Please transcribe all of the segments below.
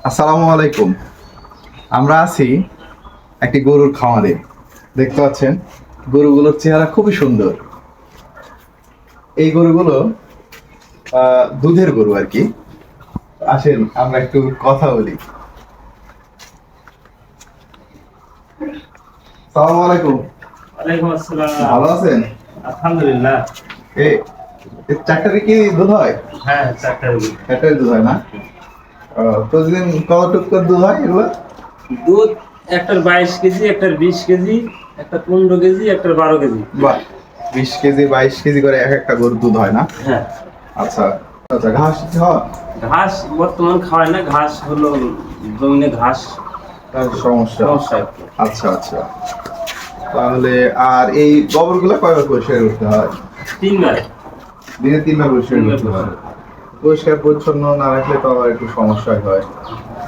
আসসালামু আলাইকুম। আমরা আছি একটি গরুর খামারে। দেখতে পাচ্ছেন গরুগুলোর চেহারা খুবই সুন্দর। এই গরুগুলো দুধের গরু আর কি। আসেন আমরা একটু কথা বলি। আসসালামু আলাইকুম। ওয়ালাইকুম আসসালাম। ভালো আছেন? আলহামদুলিল্লাহ। এই চারটারে কি দুধ হয়? হ্যাঁ, চারটার চারটারে দুধ হয় না? প্রতিদিন কতটুক করে দুধ হয় এগুলো? দুধ একটার 22 কেজি, একটার 20 কেজি, একটা 15 কেজি, একটার 12 কেজি। বাহ, 20 কেজি 22 কেজি করে এক একটা গরুর দুধ হয় না? হ্যাঁ। আচ্ছা আচ্ছা, ঘাস খাওয়া ঘাস বর্তমান খাওয়ায় না, ঘাস হলো জমিনে ঘাস সমস্যা। সমস্যা একটু। আচ্ছা আচ্ছা, তাহলে আর এই গোবরগুলো কয়বার পরিষ্কার করতে হয়? 3 বার। দিনে 3বার পরিষ্কার করতে হয়। পরিষ্কার পরিচ্ছন্ন না রাখলে তো আবার একটু সমস্যাই হয়।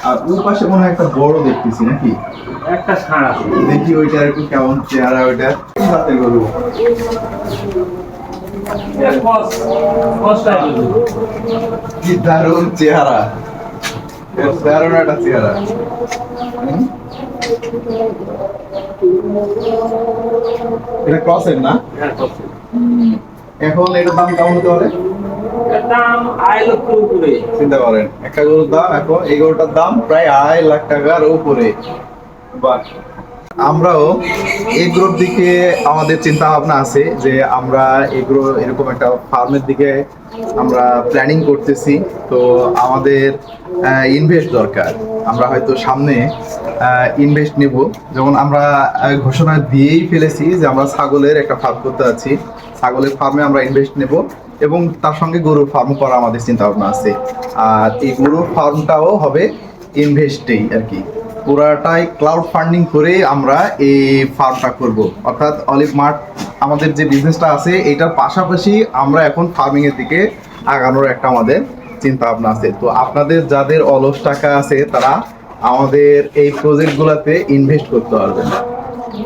আর ওই পাশে মনে হয় একটা বড় দেখতেছি নাকি? একটা ষাঁড় আছে। দেখি ওইটা একটু কেমন চেহারা, ওইটা কি জাতের গরু? এটা কস টাইপের গরু। কি দারুণ চেহারা, দারুণ একটা চেহারা। হুম? এটা ক্রসের না? হ্যাঁ, কস। এখন এটার দাম কেমন হতে পারে? এর দাম 2.5 লক্ষের উপরে। চিন্তা করেন, একটা গরুর দাম এখন, এই গরুটার দাম প্রায় 2.5 লাখ টাকার উপরে। বাহ। আমরাও এগ্রোর দিকে আমাদের চিন্তা ভাবনা আছে যে আমরা এগ্রো এরকম একটা ফার্মের দিকে আমরা প্ল্যানিং করতেছি। তো আমাদের ইনভেস্ট দরকার। আমরা হয়তো সামনে ইনভেস্ট নেব। যেমন আমরা ঘোষণা দিয়েই ফেলেছি যে আমরা ছাগলের একটা ফার্ম করতে যাচ্ছি। ছাগলের ফার্মে আমরা ইনভেস্ট নেব এবং তার সঙ্গে গরুর ফার্ম করা আমাদের চিন্তা ভাবনা আছে। আর এই গরুর ফার্মটাও হবে ইনভেস্টেই আর কি। পুরাটাই ক্লাউড ফান্ডিং করে আমরা এই ফার্মটা করব। অর্থাৎ অলিভ মার্ট আমাদের যে বিজনেসটা আছে এটার পাশাপাশি আমরা এখন ফার্মিং এর দিকে আগানোর একটা আমাদের চিন্তা ভাবনা আছে। তো আপনাদের যাদের অলস টাকা আছে তারা আমাদের এই প্রজেক্টগুলোতে ইনভেস্ট করতে পারবেন।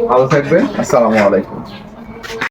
ভালো থাকবেন। আসসালামু আলাইকুম।